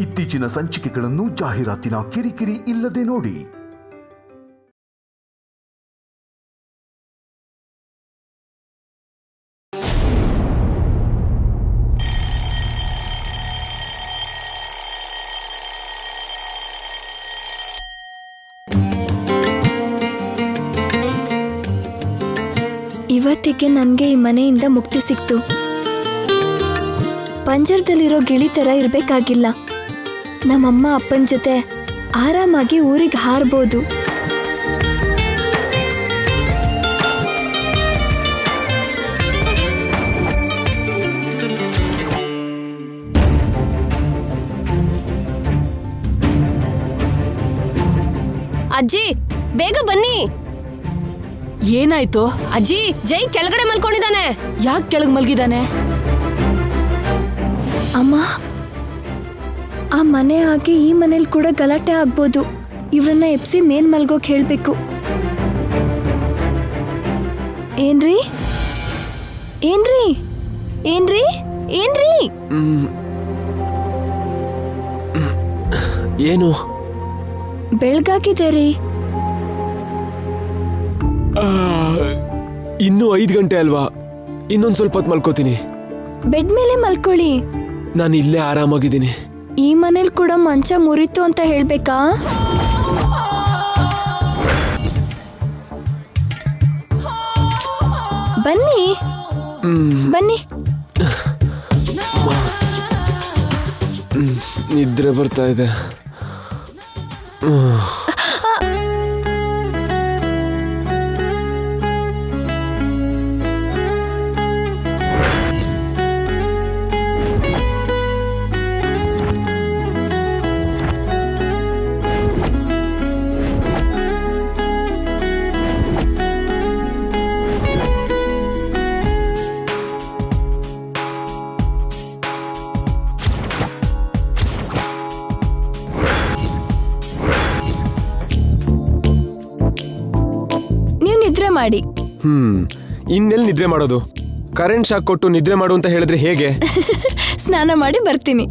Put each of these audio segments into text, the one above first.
ಇತ್ತೀಚಿನ ಸಂಚಿಕೆಗಳನ್ನು ಜಾಹೀರಾತಿನ ಕಿರಿಕಿರಿ ಇಲ್ಲದೆ ನೋಡಿ. ಇವತ್ತಿಗೆ ನನಗೆ ಈ ಮನೆಯಿಂದ ಮುಕ್ತಿ ಸಿಕ್ತು. ಪಂಜರದಲ್ಲಿರೋ ಗಿಳಿ ಥರ ಇರಬೇಕಾಗಿಲ್ಲ. ನಮ್ಮಮ್ಮ ಅಪ್ಪನ ಜೊತೆ ಆರಾಮಾಗಿ ಊರಿಗೆ ಹಾರಬಹುದು. ಅಜ್ಜಿ ಬೇಗ ಬನ್ನಿ. ಏನಾಯ್ತು? ಅಜ್ಜಿ ಜೈ ಕೆಳಗಡೆ ಮಲ್ಕೊಂಡಿದ್ದಾನೆ. ಯಾಕೆ ಕೆಳಗೆ ಮಲ್ಗಿದಾನೆ? ಅಮ್ಮ, ಆ ಮನೆ ಆಗಿ ಈ ಮನೇಲಿ ಕೂಡ ಗಲಾಟೆ ಆಗ್ಬೋದು. ಇವ್ರನ್ನ ಎಪ್ಸಿ ಮೇಲ್ ಮಲ್ಗೋಕ್ ಹೇಳ್ಬೇಕು. ಏನ್ರಿ ಏನ್ರಿ ಏನ್ರಿ ಏನ್ರಿ ಏನು? ಬೆಳ್ಗಾಗಿದೆ ರೀ. ಇನ್ನೂ 5 ಗಂಟೆ ಅಲ್ವಾ? ಇನ್ನೊಂದ್ ಸ್ವಲ್ಪ ಹೊತ್ತು ಮಲ್ಕೋತೀನಿ. ಬೆಡ್ ಮೇಲೆ ಮಲ್ಕೊಳ್ಳಿ. ನಾನು ಇಲ್ಲೇ ಆರಾಮಾಗಿದ್ದೀನಿ. ಈ ಮನೇಲಿ ಕೂಡ ಮಂಚ ಮುರಿತು ಅಂತ ಹೇಳ್ಬೇಕಾ? ಬನ್ನಿ ಬನ್ನಿ. ನಿದ್ರೆ ಬರ್ತಾ ಇದೆ. ನಿದ್ರೆ ಮಾಡಿ. ಇನ್ನೆಲ್ಲಿ ನಿದ್ರೆ ಮಾಡೋದು? ಕರೆಂಟ್ ಶಾಕ್ ಕೊಟ್ಟು ನಿದ್ರೆ ಮಾಡು ಅಂತ ಹೇಳಿದ್ರೆ ಹೇಗೆ? ಸ್ನಾನ ಮಾಡಿ ಬರ್ತೀನಿ.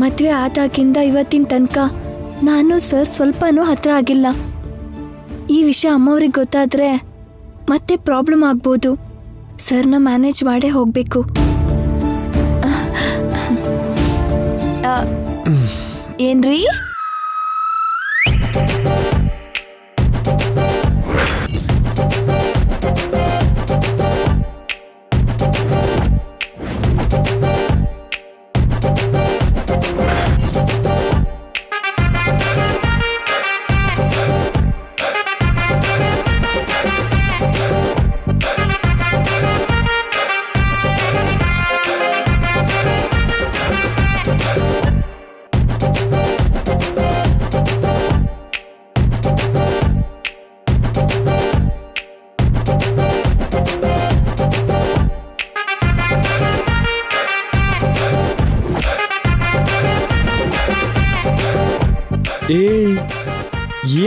ಮದ್ವೆ ಆದಾಗಿಂದ ಇವತ್ತಿನ ತನಕ ನಾನು ಸರ್ ಸ್ವಲ್ಪನೂ ಹತ್ರ ಆಗಿಲ್ಲ. ಈ ವಿಷಯ ಅಮ್ಮವ್ರಿಗೆ ಗೊತ್ತಾದ್ರೆ ಮತ್ತೆ ಪ್ರಾಬ್ಲಮ್ ಆಗ್ಬೋದು. ಸರ್ನ ಮ್ಯಾನೇಜ್ ಮಾಡೇ ಹೋಗ್ಬೇಕು. ಏನ್ರಿ?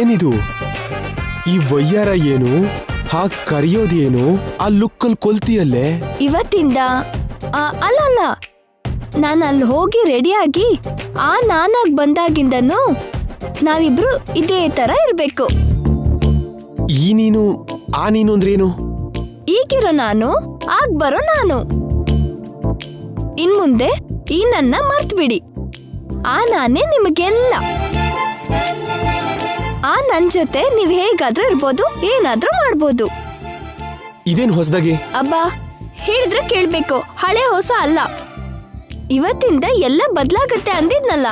ಏನಿದು? ಈ ವಯ್ಯಾರ ಏನು? ಹಾಗೆ ಕರೆಯೋದೇನು? ಆ ಲುಕ್ಕಲ್ಲಿ ಕೊಲ್ತಿಯಲ್ಲೇ. ಇವತ್ತಿಂದ ಅಲ್ಲ, ನಾನು ಅಲ್ಲಿ ಹೋಗಿ ರೆಡಿಯಾಗಿ ನಾನಾಗ್ ಬಂದಾಗಿಂದನು ನಾವಿಬ್ರು ಇದೇ ತರ ಇರ್ಬೇಕು. ಈ ನೀನು ಆ ನೀನು ಅಂದ್ರೇನು? ಈಗಿರೋ ನಾನು, ಆಗ್ ಬರೋ ನಾನು. ಇನ್ಮುಂದೆ ಈ ನನ್ನ ಮರ್ತ್ ಬಿಡಿ. ನಾನೇ ನಿಮಗೆಲ್ಲ. ನನ್ ಜೊತೆ ನೀವ್ ಹೇಗಾದ್ರೂ ಇರ್ಬೋದು, ಏನಾದ್ರೂ ಮಾಡ್ಬೋದು. ಇದೇನ್ ಹೊಸದಾಗಿ? ಅಬ್ಬಾ, ಹೇಳಿದ್ರೆ ಕೇಳ್ಬೇಕು. ಹಳೆ ಹೊಸ ಅಲ್ಲ. ಇವತ್ತಿಂದ ಎಲ್ಲ ಬದ್ಲಾಗತ್ತೆ ಅಂದಿದ್ನಲ್ಲ.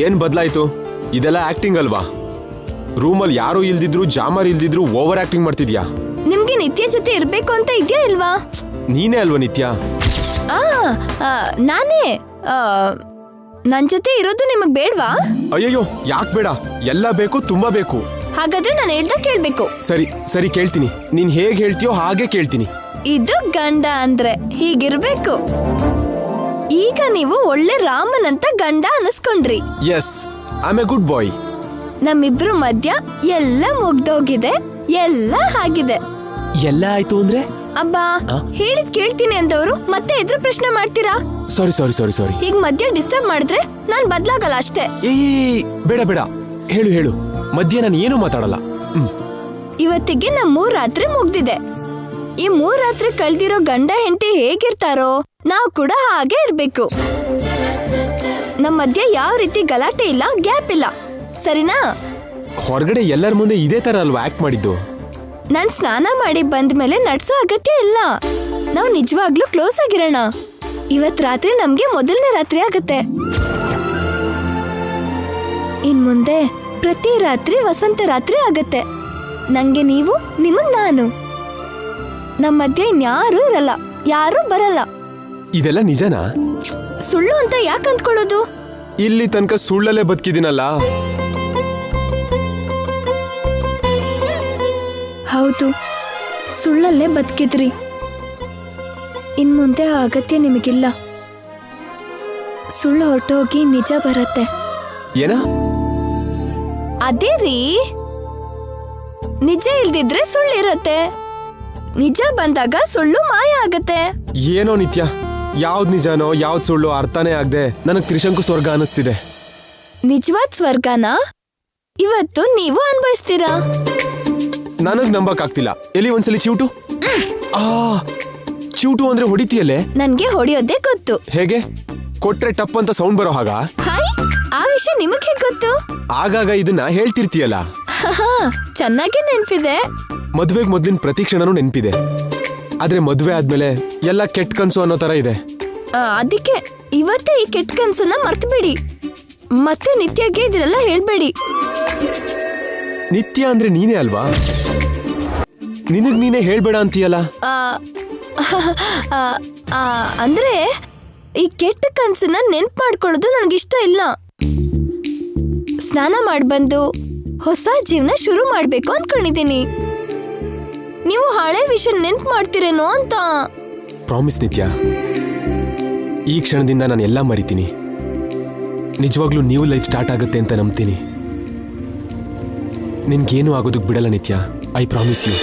ಏನ್ ಬದ್ಲಾಯ್ತು? ಇದೆಲ್ಲ ಆಕ್ಟಿಂಗ್ ಅಲ್ವಾ? ರೂಮಲ್ಲಿ ಯಾರು ಇಲ್ದಿದ್ರು, ಜಾಮರ್ ಇಲ್ದಿದ್ರು ಓವರ್ ಆಕ್ಟಿಂಗ್ ಮಾಡ್ತಿದ್ಯಾ? ನಿಮ್ಗೆ ನಿತ್ಯ ಜೊತೆ ಇರ್ಬೇಕು ಅಂತ ಇದ್ಯಾ ಇಲ್ವಾ? ನೀನೇ ಅಲ್ವಾ ನಿತ್ಯ? ನಾನೇ. ನನ್ ಜೊತೆ ಇರೋದು ನಿಮಗ್ ಬೇಡ್ವಾ? ಅಯ್ಯಯ್ಯೋ, ಯಾಕ್ ಬೇಡ? ಎಲ್ಲ ಬೇಕು, ತುಂಬಾ ಬೇಕು. ಹಾಗಾದ್ರೆ ನಾನು ಹೇಳ್ದ ಕೇಳ್ಬೇಕು. ಸರಿ ಸರಿ, ಕೇಳ್ತೀನಿ. ನೀನ್ ಹೇಗ್ ಹೇಳ್ತೀಯೋ ಹಾಗೆ ಕೇಳ್ತೀನಿ. ಇದು ಗಂಡ ಅಂದ್ರೆ ಹೀಗಿರ್ಬೇಕು. ಈಗ ನೀವು ಒಳ್ಳೆ ರಾಮನ್ ಅಂತ ಗಂಡ ಅನಿಸ್ಕೊಂಡ್ರಿ. Yes, I am a good boy. ನಮ್ಮಿಬ್ರು ಮಧ್ಯ ಎಲ್ಲ ಮುಗ್ದೋಗಿದೆ, ಎಲ್ಲ ಆಗಿದೆ. ಎಲ್ಲ ಆಯ್ತು ಅಂದ್ರೆ ಅಬ್ಬಾ ಹೇಳಿದ್ ಕೇಳ್ತೀನಿ ಅಂದವರು ಮತ್ತೆ ಎದುರು ಪ್ರಶ್ನೆ ಮಾಡ್ತೀರಾ? ಸಾರಿ ಹೀಗ್ ಮಧ್ಯ ಡಿಸ್ಟರ್ಬ್ ಮಾಡಿದ್ರೆ ನಾನ್ ಬದ್ಲಾಗಲ್ಲ ಅಷ್ಟೇ. ಬೇಡ ಹೇಳು ಮಧ್ಯ ನಾನು ಏನು ಮಾತಾಡಲ್ಲ. ಇವತ್ತಿಗೆ ನಮ್ 3 ರಾತ್ರಿ ಮುಗ್ದಿದೆ. ಈ 3 ರಾತ್ರಿ ಕಳ್ದಿರೋ ಗಂಡ ಹೆಂಡತಿ ಹೇಗಿರ್ತಾರೋ ನಾವ್ ಕೂಡ ಹಾಗೆ ಇರ್ಬೇಕು. ನಮ್ ಮಧ್ಯ ಯಾವ ರೀತಿ ಗಲಾಟೆ ಇಲ್ಲ, ಗ್ಯಾಪ್ ಇಲ್ಲ, ಸರಿನಾ? ಹೊರಗಡೆ ಎಲ್ಲರ ಮುಂದೆ ಇದೇ ತರ ಅಲ್ವಾ ಆಕ್ಟ್ ಮಾಡಿದ್ದು? ನಾನ್ ಸ್ನಾನ ಮಾಡಿ ಬಂದ್ಮೇಲೆ ನಡ್ಸೋ ಅಗತ್ಯ ಇಲ್ಲ. ನಾವ್ ನಿಜವಾಗ್ಲೂ ಕ್ಲೋಸ್ ಆಗಿರೋಣ. ಇವತ್ ರಾತ್ರಿ ನಮ್ಗೆ ಮೊದಲನೇ ರಾತ್ರಿ ಆಗತ್ತೆ. ಇನ್ ಮುಂದೆ ಪ್ರತಿ ರಾತ್ರಿ ವಸಂತ ರಾತ್ರಿ ಆಗತ್ತೆ. ನಂಗೆ ನೀವು, ನಿಮಗ್ ನಾನು. ನಮ್ಮ ಮಧ್ಯೆ ಇನ್ಯಾರೂ ಇರಲ್ಲ, ಯಾರೂ ಬರಲ್ಲ. ಇದೆಲ್ಲ ನಿಜನಾ? ಸುಳ್ಳು ಅಂತ ಯಾಕೆ ಅಂದ್ಕೊಳ್ಳೋದು? ಇಲ್ಲಿ ತನಕ ಸುಳ್ಳಲ್ಲೇ ಬದುಕಿದ್ದೀನಲ್ಲ. ಹೌದು, ಸುಳ್ಳಲ್ಲೇ ಬದುಕಿದ್ರಿ. ಇನ್ ಮುಂದೆ ಆ ಅಗತ್ಯ ನಿಮಗಿಲ್ಲ. ಸುಳ್ಳು ಹೊರಟೋಗಿ ನಿಜ ಬರತ್ತೆ. ಏನ? ಅದೇ ರೀ, ನಿಜ ಇಲ್ದಿದ್ರೆ ಸುಳ್ಳಿರತ್ತೆ. ನಿಜ ಬಂದಾಗ ಸುಳ್ಳು ಮಾಯ ಆಗತ್ತೆ. ಏನೋ ನಿತ್ಯ, ಯಾವ್ದ್ ನಿಜನೋ ಯಾವ್ದ್ ಸುಳ್ಳು ಅರ್ಥನೇ ಆಗದೆ ನನಗ್ ತ್ರಿಶಂಕು ಸ್ವರ್ಗ ಅನಿಸ್ತಿದೆ. ನಿಜವಾದ ಸ್ವರ್ಗನ ಇವತ್ತು ನೀವು ಅನ್ಭವಿಸ್ತೀರಾ? ನನಗ್ ನಂಬಕ್ ಆಗ್ತಿಲ್ಲ. ಎಲ್ಲಿ ಒಂದ್ಸಲಿ ಚಿವುಟು. ಚಿವುಟು ಅಂದ್ರೆ ಹೊಡಿತೀಯಲ್ಲೇ? ನನ್ಗೆ ಹೊಡಿಯೋದೇ ಗೊತ್ತು. ಹೇಗೆ? ಕೊಟ್ರೆ ಟಪ್ ಅಂತ ಸೌಂಡ್ ಬರೋ ಹಾಗ? ಹಾಯ್, ಆ ವಿಷಯ ನಿಮಗ್ ಹೇಗ್ ಗೊತ್ತು? ಆಗಾಗ ಇದನ್ನ ಹೇಳ್ತಿರ್ತೀಯಲ್ಲ. ಚೆನ್ನಾಗಿ ನೆನ್ಪಿದೆ. ಮದ್ವೆಗ್ ಮೊದ್ಲಿನ ಪ್ರತಿ ಕ್ಷಣನೂ ನೆನ್ಪಿದೆ. ಆದ್ರೆ ಮದ್ವೆ ಆದ್ಮೇಲೆ ಎಲ್ಲ ಕೆಟ್ಟ ಕನ್ಸು ಅನ್ನೋ ತರ ಇದೆ. ಅದಕ್ಕೆ ಇವತ್ತೇ ಈ ಕೆಟ್ಟ ಕನ್ಸನ್ನ ಮರ್ತ್ಬೇಡಿ. ಮತ್ತೆ ನಿತ್ಯಗೆ ಇದೆಲ್ಲ ಹೇಳ್ಬೇಡಿ. ನಿತ್ಯ ಅಂದ್ರೆ ನೀನೇ ಅಲ್ವಾ? ನಿನಗ್ ನೀನೇ ಹೇಳ್ಬೇಡ ಅಂತೀಯಲ್ಲ. ಅಂದ್ರೆ ಈ ಕೆಟ್ಟ ಕನ್ಸನ್ನ ನೆನ್ಪು ಮಾಡ್ಕೊಳ್ಳೋದು ನನಗಿಷ್ಟ ಇಲ್ಲ. ಸ್ನಾನ ಮಾಡ್ಬಂದು ಹೊಸ ಜೀವನ ಶುರು ಮಾಡ್ಬೇಕು ಅನ್ಕೊಂಡಿದ್ದೀನಿ. ನೀವು ಹಳೆ ವಿಷಯ ನೆನ್ಪು ಮಾಡ್ತೀರೇನೋ ಅಂತ. ಪ್ರಾಮಿಸ್ ನಿತ್ಯ, ಈ ಕ್ಷಣದಿಂದ ನಾನು ಎಲ್ಲ ಮರಿತೀನಿ. ನಿಜವಾಗ್ಲೂ ನ್ಯೂ ಲೈಫ್ ಸ್ಟಾರ್ಟ್ ಆಗುತ್ತೆ ಅಂತ ನಂಬ್ತೀನಿ. ನಿನ್ಗೇನು ಆಗೋದಕ್ಕೆ ಬಿಡಲ್ಲ ನಿತ್ಯ. I promise you.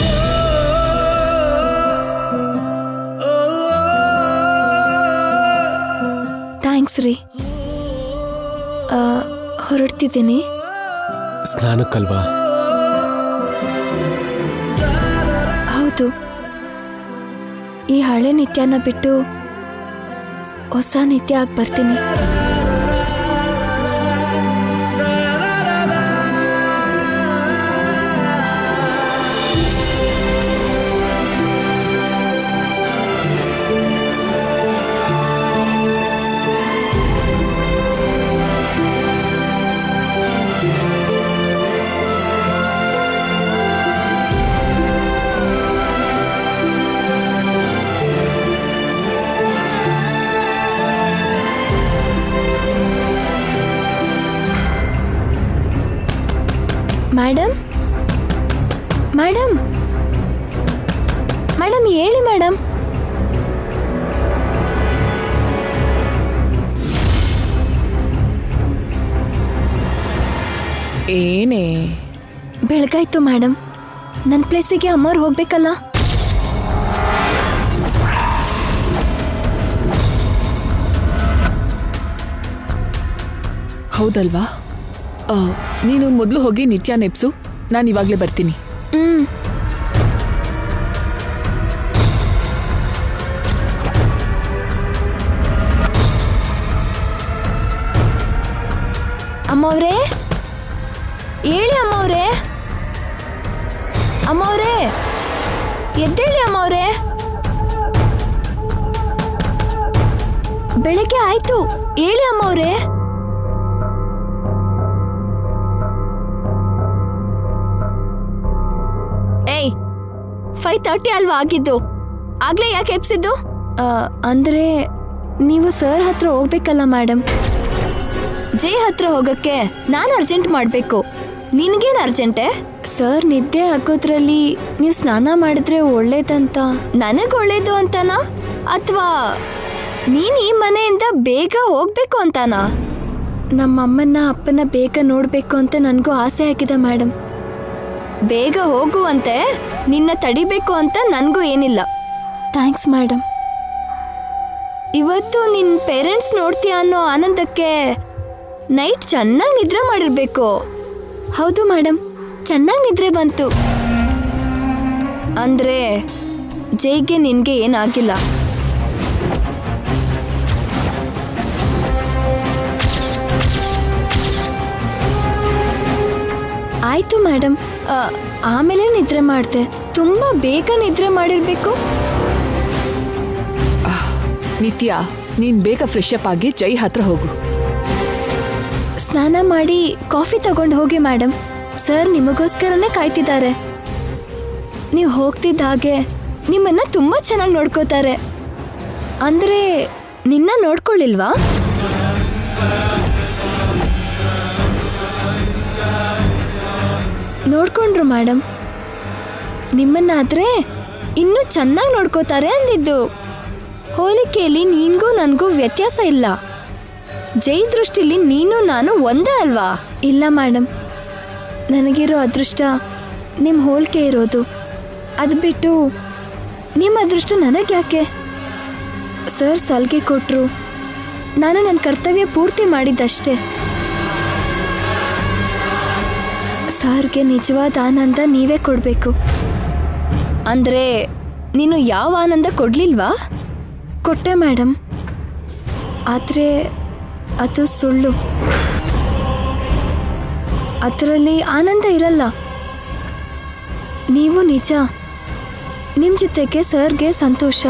ಥ್ಯಾಂಕ್ಸ್ ರೀ. ಹೊರಡ್ತಿದ್ದೀನಿ. ಸ್ನಾನಕ್ಕಲ್ವಾ? ಹೌದು, ಈ ಹಳೆ ನಿತ್ಯನ ಬಿಟ್ಟು ಹೊಸ ನಿತ್ಯ ಆಗಿ ಬರ್ತೀನಿ. ಮೇಡಮ್, ಮೇಡಮ್, ಮೇಡಮ್ ಹೇಳಿ ಮೇಡಮ್. ಏನೇ? ಬೆಳಗಾಯ್ತು ಮೇಡಮ್. ನನ್ನ ಪ್ಲೇಸಿಗೆ ಅಮ್ಮವ್ರು ಹೋಗ್ಬೇಕಲ್ಲ. ಹೌದಲ್ವಾ? ನೀನು ಮೊದಲು ಹೋಗಿ ನಿತ್ಯ ನೆಪ್ಸು. ನಾನು ಇವಾಗಲೇ ಬರ್ತೀನಿ. ಅಮ್ಮವ್ರೇ, ಹೇಳಿ ಅಮ್ಮವ್ರೇ. ಅಮ್ಮವ್ರೇ, ಎದ್ದೇಳಿ ಅಮ್ಮವ್ರೇ. ಬೆಳಗ್ಗೆ ಆಯ್ತು, ಹೇಳಿ ಅಮ್ಮವ್ರೇ. ಏಯ್, 5:30 ಅಲ್ವಾ ಆಗಿದ್ದು? ಆಗ್ಲೇ ಯಾಕೆ ಎಪ್ಸಿದ್ದು? ಅಂದ್ರೆ ನೀವು ಸರ್ ಹತ್ರ ಹೋಗ್ಬೇಕಲ್ಲ ಮೇಡಮ್. ಜೈ ಹತ್ರ ಹೋಗಕ್ಕೆ ನಾನು ಅರ್ಜೆಂಟ್ ಮಾಡಬೇಕು. ನಿನ್ಗೇನು ಅರ್ಜೆಂಟೆ? ಸರ್ ನಿದ್ದೆ ಆಗೋದ್ರಲ್ಲಿ ನೀವು ಸ್ನಾನ ಮಾಡಿದ್ರೆ ಒಳ್ಳೇದಂತ. ನನಗೆ ಒಳ್ಳೇದು ಅಂತನಾ ಅಥವಾ ನೀನು ಈ ಮನೆಯಿಂದ ಬೇಗ ಹೋಗ್ಬೇಕು ಅಂತಾನಾ? ನಮ್ಮ ಅಮ್ಮನ ಅಪ್ಪನ ಬೇಗ ನೋಡಬೇಕು ಅಂತ ನನಗೂ ಆಸೆ ಆಗಿದೆ ಮೇಡಮ್. ಬೇಗ ಹೋಗುವಂತೆ ನಿನ್ನ ತಡಿಬೇಕು ಅಂತ ನನಗೂ ಏನಿಲ್ಲ. Thanks madam. ಇವತ್ತು ನಿನ್ನ ಪೇರೆಂಟ್ಸ್ ನೋಡ್ತೀಯ ಅನ್ನೋ ಆನಂದಕ್ಕೆ ನೈಟ್ ಚೆನ್ನಾಗಿ ನಿದ್ರೆ ಮಾಡಿರ್ಬೇಕು. ಹೌದು ಮೇಡಮ್, ಚೆನ್ನಾಗಿ ನಿದ್ರೆ ಬಂತು. ಅಂದರೆ ಜೈಗೆ ನಿನಗೆ ಏನಾಗಿಲ್ಲ. ಆಯಿತು ಮೇಡಮ್, ಆಮೇಲೆ ನಿದ್ರೆ ಮಾಡಿದೆ. ತುಂಬ ಬೇಗ ನಿದ್ರೆ ಮಾಡಿರಬೇಕು. ನಿತ್ಯ, ನೀನ್ ಬೇಗ ಫ್ರೆಶ್ ಅಪ್ ಆಗಿ ಜೈ ಹತ್ರ ಹೋಗು. ಸ್ನಾನ ಮಾಡಿ ಕಾಫಿ ತಗೊಂಡು ಹೋಗಿ ಮೇಡಮ್. ಸರ್ ನಿಮಗೋಸ್ಕರನೇ ಕಾಯ್ತಿದ್ದಾರೆ. ನೀವು ಹೋಗ್ತಿದ್ದ ಹಾಗೆ ನಿಮ್ಮನ್ನ ತುಂಬ ಚೆನ್ನಾಗಿ ನೋಡ್ಕೋತಾರೆ. ಅಂದರೆ ನಿನ್ನ ನೋಡ್ಕೊಳ್ಳಿಲ್ವಾ? ನೋಡ್ಕೊಂಡ್ರು ಮೇಡಮ್. ನಿಮ್ಮನ್ನಾದ್ರೆ ಇನ್ನೂ ಚೆನ್ನಾಗಿ ನೋಡ್ಕೋತಾರೆ ಅಂದಿದ್ದು. ಹೋಲಿಕೆಯಲ್ಲಿ ನಿನ್ಗೂ ನನಗೂ ವ್ಯತ್ಯಾಸ ಇಲ್ಲ. ಜೈ ದೃಷ್ಟಿಲಿ ನೀನು ನಾನು ಒಂದೇ ಅಲ್ವಾ? ಇಲ್ಲ ಮೇಡಮ್, ನನಗಿರೋ ಅದೃಷ್ಟ ನಿಮ್ಮ ಹೋಲಿಕೆ ಇರೋದು. ಅದು ಬಿಟ್ಟು ನಿಮ್ಮ ಅದೃಷ್ಟ ನನಗೆ ಯಾಕೆ? ಸರ್ ಸಲಿಗೆ ಕೊಟ್ಟರು, ನಾನು ನನ್ನ ಕರ್ತವ್ಯ ಪೂರ್ತಿ ಮಾಡಿದ್ದಷ್ಟೇ. ಸರ್ಗೆ ನಿಜವಾದ ಆನಂದ ನೀವೇ ಕೊಡಬೇಕು. ಅಂದರೆ ನೀನು ಯಾವ ಆನಂದ ಕೊಡಲಿಲ್ವಾ? ಕೊಟ್ಟೆ ಮೇಡಮ್, ಆದರೆ ಅದು ಸುಳ್ಳು. ಅದರಲ್ಲಿ ಆನಂದ ಇರಲ್ಲ. ನೀವು ನಿಜ. ನಿಮ್ಮ ಜೊತೆಗೆ ಸರ್ಗೆ ಸಂತೋಷ.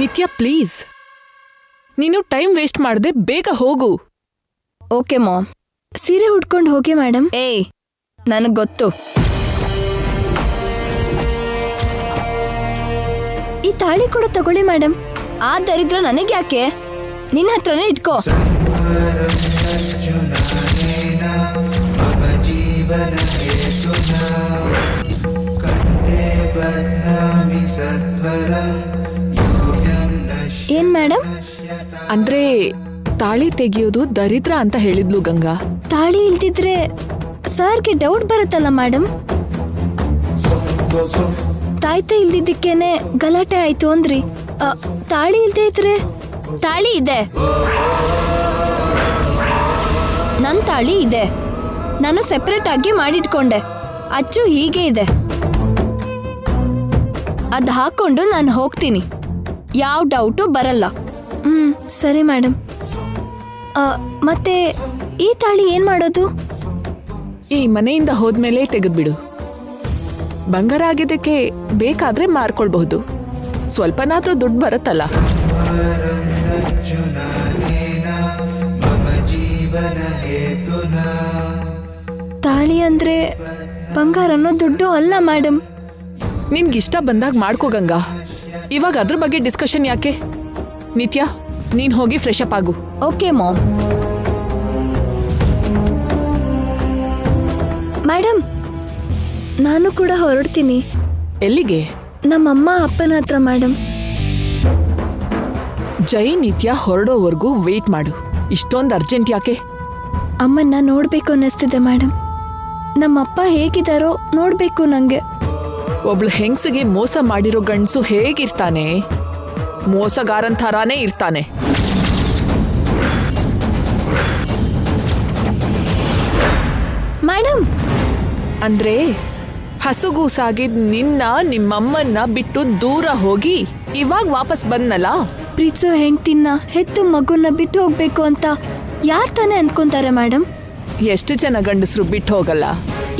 ನಿತ್ಯ ಪ್ಲೀಸ್, ನೀನು ಟೈಮ್ ವೇಸ್ಟ್ ಮಾಡದೆ ಬೇಗ ಹೋಗು. Okay mom. ಸೀರೆ ಉಟ್ಕೊಂಡು ಹೋಗಿ ಮೇಡಮ್. ಏಯ್, ನನಗೆ ಗೊತ್ತು. ಈ ತಾಳಿ ಕೂಡ ತಗೊಳ್ಳಿ ಮೇಡಮ್. ಆ ದರಿದ್ರ ನನಗೆ ಯಾಕೆ? ನಿನ್ನ ಹತ್ರನೇ ಇಟ್ಕೋ. ಏನ್ ಮೇಡಮ್? ಅಂದ್ರೆ ತಾಳಿ ತೆಗೆಯೋದು ದರಿದ್ರ ಅಂತ ಹೇಳಿದ್ಲು ಗಂಗಾ. ತಾಳಿ ಇಲ್ದಿದ್ರೆ ಸರ್ಗೆ ಡೌಟ್ ಬರುತ್ತಲ್ಲ ಮೇಡಮ್. ತಾಯ್ತ ಇಲ್ದಿದ್ದಕ್ಕೇನೆ ಗಲಾಟೆ ಆಯ್ತು ಅಂದ್ರಿ. ತಾಳಿ ಇಲ್ದೇ ಇದ್ರೆ? ತಾಳಿ ಇದೆ, ನನ್ನ ತಾಳಿ ಇದೆ. ನಾನು ಸೆಪರೇಟ್ ಆಗಿ ಮಾಡಿಟ್ಕೊಂಡೆ. ಅಚ್ಚು ಹೀಗೆ ಇದೆ. ಅದು ಹಾಕೊಂಡು ನಾನು ಹೋಗ್ತೀನಿ. ಯಾವ ಡೌಟು ಬರಲ್ಲ. ಸರಿ ಮೇಡಮ್. ಮತ್ತೆ ಈ ತಾಳಿ ಏನ್ ಮಾಡೋದು? ಈ ಮನೆಯಿಂದ ಹೋದ್ಮೇಲೆ ತೆಗೆದ್ಬಿಡು. ಬಂಗಾರ ಆಗಿದ್ದಕ್ಕೆ ಬೇಕಾದ್ರೆ ಮಾರ್ಕೊಳ್ಬಹುದು. ಸ್ವಲ್ಪನಾದ್ರೂ ದುಡ್ಡು ಬರುತ್ತಲ್ಲ. ತಾಳಿ ಅಂದ್ರೆ ಬಂಗಾರನೋ ದುಡ್ಡು ಅಲ್ಲ ಮೇಡಮ್. ನಿನ್ಗಿಷ್ಟ ಬಂದಾಗ ಮಾಡ್ಕೋ ಗಂಗಾ. ಇವಾಗ ಅದ್ರ ಬಗ್ಗೆ ಡಿಸ್ಕಷನ್ ಯಾಕೆ? ನಿತ್ಯ, ನೀನ್ ಹೋಗಿ ಫ್ರೆಶ್ ಅಪ್ ಆಗು. Okay mom. ಮೇಡಮ್, ನಾನು ಕೂಡ ಹೊರಡ್ತೀನಿ. ಎಲ್ಲಿಗೆ? ನಮ್ಮಮ್ಮ ಅಪ್ಪನ ಹತ್ರ ಮೇಡಮ್. ಜೈ ನಿತ್ಯ ಹೊರಡೋವರೆಗೂ ವೇಟ್ ಮಾಡು. ಇಷ್ಟೊಂದು ಅರ್ಜೆಂಟ್ ಯಾಕೆ? ಅಮ್ಮನ್ನ ನೋಡ್ಬೇಕು ಅನ್ನಿಸ್ತಿದೆ ಮೇಡಮ್. ನಮ್ಮಪ್ಪ ಹೇಗಿದ್ದಾರೋ ನೋಡ್ಬೇಕು ನಂಗೆ. ಒಬ್ಳು ಹೆಂಗ್ಸಿಗೆ ಮೋಸ ಮಾಡಿರೋ ಗಂಡ್ಸು ಹೇಗಿರ್ತಾನೆ? ಮೋಸಗಾರನ್ ಥರಾನೇ ಇರ್ತಾನೆ. ಮೇಡಮ್, ಅಂದ್ರೆ ಹಸುಗೂಸಾಗಿದ್ ನಿನ್ನ ನಿಮ್ಮಮ್ಮನ್ನ ಬಿಟ್ಟು ದೂರ ಹೋಗಿ ಇವಾಗ ವಾಪಸ್ ಬಂದ್ನಲ್ಲ. ಪ್ರೀತಿಸೋ ಹೆಂಡ್ತಿನ ಹೆತ್ತು ಮಗುನ ಬಿಟ್ಟು ಹೋಗ್ಬೇಕು ಅಂತ ಯಾರು ತಾನೇ ಅನ್ಕೊಂತಾರೆ ಮೇಡಮ್? ಎಷ್ಟು ಜನ ಗಂಡಸರು ಬಿಟ್ಟು ಹೋಗಲ್ಲ.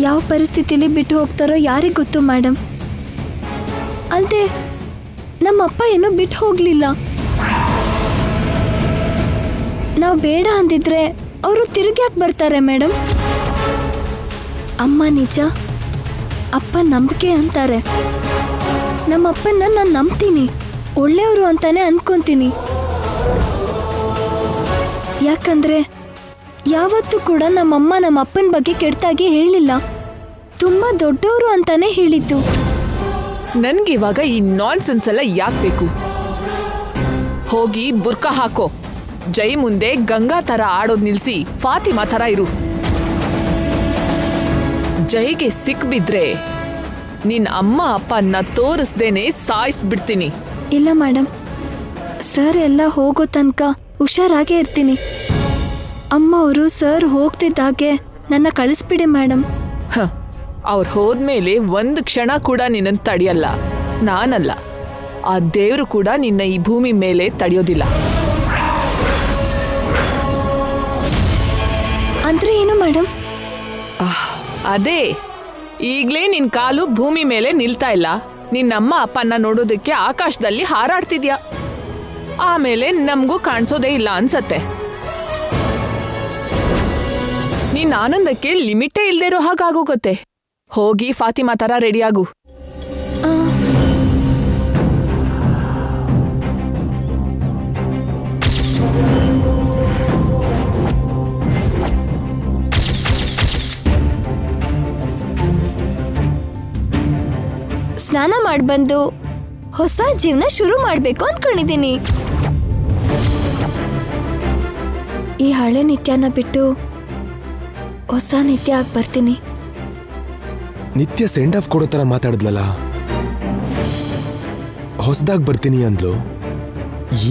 ಯಾವ ಪರಿಸ್ಥಿತಿಲಿ ಬಿಟ್ಟು ಹೋಗ್ತಾರೋ ಯಾರಿಗೆ ಗೊತ್ತು ಮೇಡಮ್. ಅಲ್ದೆ ನಮ್ಮಪ್ಪ ಏನೋ ಬಿಟ್ಟು ಹೋಗ್ಲಿಲ್ಲ. ನಾವು ಬೇಡ ಅಂದಿದ್ರೆ ಅವರು ತಿರುಗಿ ಯಾಕೆ ಬರ್ತಾರೆ ಮೇಡಮ್? ಅಮ್ಮ ನಿಜ, ಅಪ್ಪ ನಂಬಿಕೆ ಅಂತಾರೆ. ನಮ್ಮಪ್ಪನ್ನ ನಾನು ನಂಬ್ತೀನಿ, ಒಳ್ಳೆಯವರು ಅಂತಾನೆ ಅನ್ಕೊಂತೀನಿ. ಯಾಕಂದ್ರೆ ಯಾವತ್ತೂ ಕೂಡ ನಮ್ಮಮ್ಮ ನಮ್ಮ ಅಪ್ಪನ ಬಗ್ಗೆ ಕೆಟ್ಟದಾಗಿ ಹೇಳಿಲ್ಲ. ತುಂಬ ದೊಡ್ಡವರು ಅಂತಾನೆ ಹೇಳಿದ್ದು. ನನ್ಗಿವಾಗ ಈ ನಾನ್ಸೆನ್ಸ್ ಎಲ್ಲ ಯಾಕೆ ಬೇಕು? ಹೋಗಿ ಬುರ್ಕಾ ಹಾಕೋ. ಜೈ ಮುಂದೆ ಗಂಗಾ ತರ ಆಡೋದ್ ನಿಲ್ಸಿ ಫಾತಿಮಾ ತರ ಇರು. ಜೈಗೆ ಸಿಕ್ಬಿದ್ರೆ ನಿನ್ ಅಮ್ಮ ಅಪ್ಪನ್ನ ತೋರಿಸ್ದೇನೆ ಸಾಯಿಸ್ಬಿಡ್ತೀನಿ. ಇಲ್ಲ ಮೇಡಮ್, ಸರ್ ಎಲ್ಲ ಹೋಗೋ ತನಕ ಹುಷಾರಾಗೇ ಇರ್ತೀನಿ. ಅಮ್ಮ ಅವರು ಸರ್ ಹೋಗ್ತಿದ್ದಾಗೆ ನನ್ನ ಕಳಿಸ್ಬಿಡಿ ಮೇಡಮ್. ಅವ್ರು ಹೋದ್ಮೇಲೆ ಒಂದು ಕ್ಷಣ ಕೂಡ ನಿನ್ನನ್ನು ತಡೆಯಲ್ಲ. ನಾನಲ್ಲ, ಆ ದೇವ್ರು ಕೂಡ ನಿನ್ನ ಈ ಭೂಮಿ ಮೇಲೆ ತಡೆಯೋದಿಲ್ಲ. ಅಂದ್ರೆ ಏನು ಮೇಡಮ್? ಅದೇ, ಈಗ್ಲೇ ನಿನ್ ಕಾಲು ಭೂಮಿ ಮೇಲೆ ನಿಲ್ತಾ ಇಲ್ಲ. ನಿನ್ನಮ್ಮ ಅಪ್ಪನ್ನ ನೋಡೋದಕ್ಕೆ ಆಕಾಶದಲ್ಲಿ ಹಾರಾಡ್ತಿದ್ಯಾ. ಆಮೇಲೆ ನಮಗೂ ಕಾಣಿಸೋದೇ ಇಲ್ಲ ಅನ್ಸತ್ತೆ. ನಿನ್ನ ಆನಂದಕ್ಕೆ ಲಿಮಿಟೇ ಇಲ್ದೇ ಇರೋ ಹಾಗಾಗೋಗತ್ತೆ. ಹೋಗಿ ಫಾತಿಮಾ ತರ ರೆಡಿಯಾಗು. ಸ್ನಾನ ಮಾಡ್ಬಂದು ಹೊಸ ಜೀವನ ಶುರು ಮಾಡ್ಬೇಕು ಅನ್ಕೊಂಡಿದ್ದೀನಿ. ಈ ಹಳೆ ನಿತ್ಯನ ಬಿಟ್ಟು ಹೊಸ ನಿತ್ಯ ಆಗಿ ಬರ್ತೀನಿ. ನಿತ್ಯ ಸೆಂಡ್ ಆಫ್ ಕೊಡೋ ಥರ ಮಾತಾಡಿದ್ಲಲ್ಲ, ಹೊಸದಾಗಿ ಬರ್ತೀನಿ ಅಂದ್ಲು.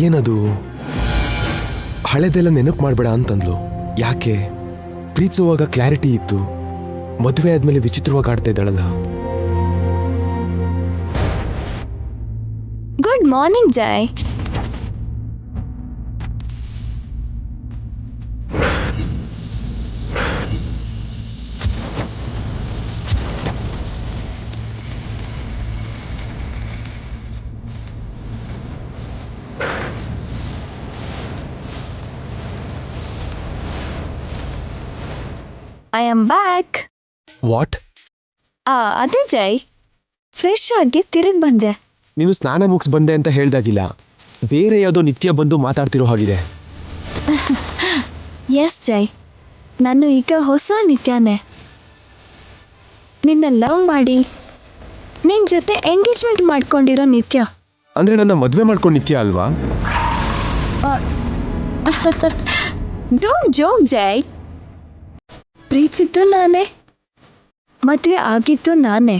ಏನದು? ಹಳೆದೆಲ್ಲ ನೆನಪು ಮಾಡಬೇಡ ಅಂತಂದ್ಲು. ಯಾಕೆ? ಪ್ರೀತಿಸುವಾಗ ಕ್ಲಾರಿಟಿ ಇತ್ತು, ಮದುವೆ ಆದ್ಮೇಲೆ ವಿಚಿತ್ರವಾಗಿ ಆಡ್ತಾ ಇದ್ದಾಳಲ್ಲ. Good morning Jai. I am back. What? ಅದೇ ಜೈ, ಫ್ರೆಶ್ ಆಗಿ ತಿರುಗಿ ಬಂದೆ. ನೀನು ಸ್ನಾನ ಮುಗಿಸ್ ಬಂದೆ ಅಂತ ಹೇಳ್ದಾಗಿಲ್ಲ, ಬೇರೆ ಯಾವುದೋ ನಿತ್ಯ ಬಂದು ಮಾತಾಡ್ತಿರೋ ಹಾಗಿದೆ. ಎಸ್ ಜೈ, ನಾನು ಈಗ ಹೊಸ ನಿತ್ಯನೇ. ನಿನ್ನ ಲವ್ ಮಾಡಿ ನಿನ್ನ ಜೊತೆ ಎಂಗೇಜ್ಮೆಂಟ್ ಮಾಡ್ಕೊಂಡಿರೋ ನಿತ್ಯ. ಅಂದ್ರೆ ನನ್ನ ಮದುವೆ ಮಾಡ್ಕೊಂಡು ನಿತ್ಯ ಅಲ್ವಾ? ಡೋಂಟ್ ಜೋಕ್ ಜೈ. ಪ್ರೀತಿಸಿದ್ದು ನಾನೇ, ಮದುವೆ ಆಗಿದ್ದು ನಾನೇ,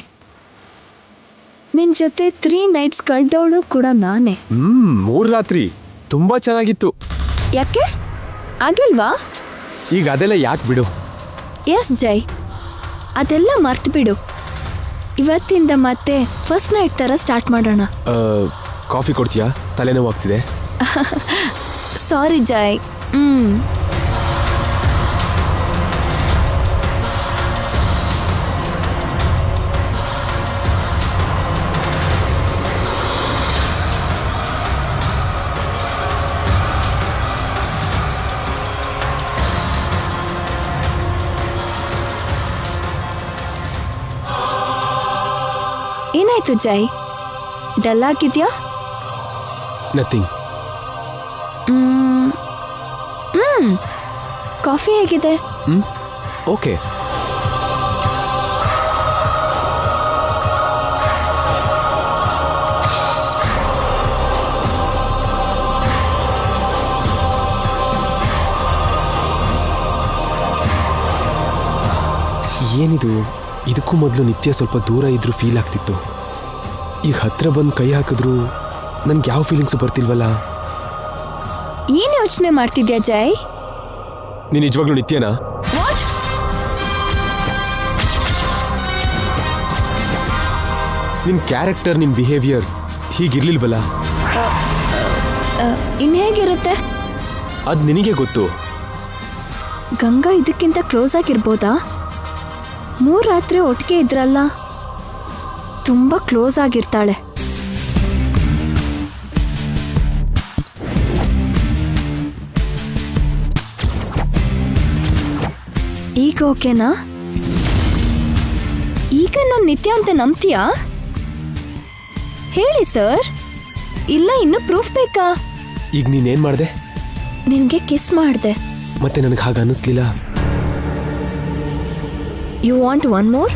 ನಿನ್ನ ಜೊತೆ 3 nights ಕಳೆದವಳು ಕೂಡ ನಾನೇ. 3 ರಾತ್ರಿ ತುಂಬಾ ಚೆನ್ನಾಗಿತ್ತು. ಯಾಕೆ ಆಗಿಲ್ವಾ? ಈಗ ಅದೆಲ್ಲ ಯಾಕೆ ಬಿಡು. ಎಸ್ ಜೈ, ಅದೆಲ್ಲ ಮರ್ತು ಬಿಡು. ಇವತ್ತಿಂದ ಮತ್ತೆ ಫಸ್ಟ್ ನೈಟ್ ಥರ ಸ್ಟಾರ್ಟ್ ಮಾಡೋಣ. ಕಾಫಿ ಕೊಡ್ತೀಯಾ? ತಲೆನೋವಾಗ್ತಿದೆ. ಸಾರಿ ಜೈ. ಏನಾಯ್ತು ಜೈ, ಡಲ್ ಆಗಿದ್ಯಾ? ನಥಿಂಗ್. ಕಾಫಿ ಹೇಗಿದೆ? ಓಕೆ. ಏನಿದು? ಇದಕ್ಕೂ ಮೊದಲು ನಿತ್ಯ ಸ್ವಲ್ಪ ದೂರ ಇದ್ರೂ ಫೀಲ್ ಆಗ್ತಿತ್ತು. ಈಗ ಹತ್ರ ಬಂದು ಕೈ ಹಾಕಿದ್ರು ನನ್ಗೆ ಯಾವ ಫೀಲಿಂಗ್ಸು ಬರ್ತಿಲ್ವಲ್ಲ. ಏನು ಯೋಚನೆ ಮಾಡ್ತಿದ್ಯಾ ಜೈ? ನೀನು ನಿಜವಾಗ್ಲೂ ನಿತ್ಯನಾ? ನಿನ್ನ ಕ್ಯಾರೆಕ್ಟರ್, ನಿನ್ನ ಬಿಹೇವಿಯರ್ ಹೀಗಿರ್ಲಿಲ್ವಲ್ಲ. ಇನ್ನು ಹೇಗಿರುತ್ತೆ? ಅದು ನಿನಗೆ ಗೊತ್ತು. ಗಂಗಾ ಇದಕ್ಕಿಂತ ಕ್ಲೋಸ್ ಆಗಿರ್ಬೋದಾ? 3 ರಾತ್ರಿ ಒಟ್ಟಿಗೆ ಇದ್ರಲ್ಲ, ತುಂಬ ಕ್ಲೋಸ್ ಆಗಿರ್ತಾಳೆ. ಈಗ ಓಕೆನಾ? ಈಗ ನಾನು ನಿತ್ಯ ಅಂತ ನಂಬ್ತೀಯಾ? ಹೇಳಿ ಸರ್. ಇಲ್ಲ ಇನ್ನು ಪ್ರೂಫ್ ಬೇಕಾ? ಈಗ ನೀನೇನ್ ಮಾಡಿದೆ? ನಿನಗೆ ಕಿಸ್ ಮಾಡಿದೆ. ಮತ್ತೆ ನನಗೆ ಹಾಗೆ ಅನ್ನಿಸ್ಲಿಲ್ಲ. You want one more?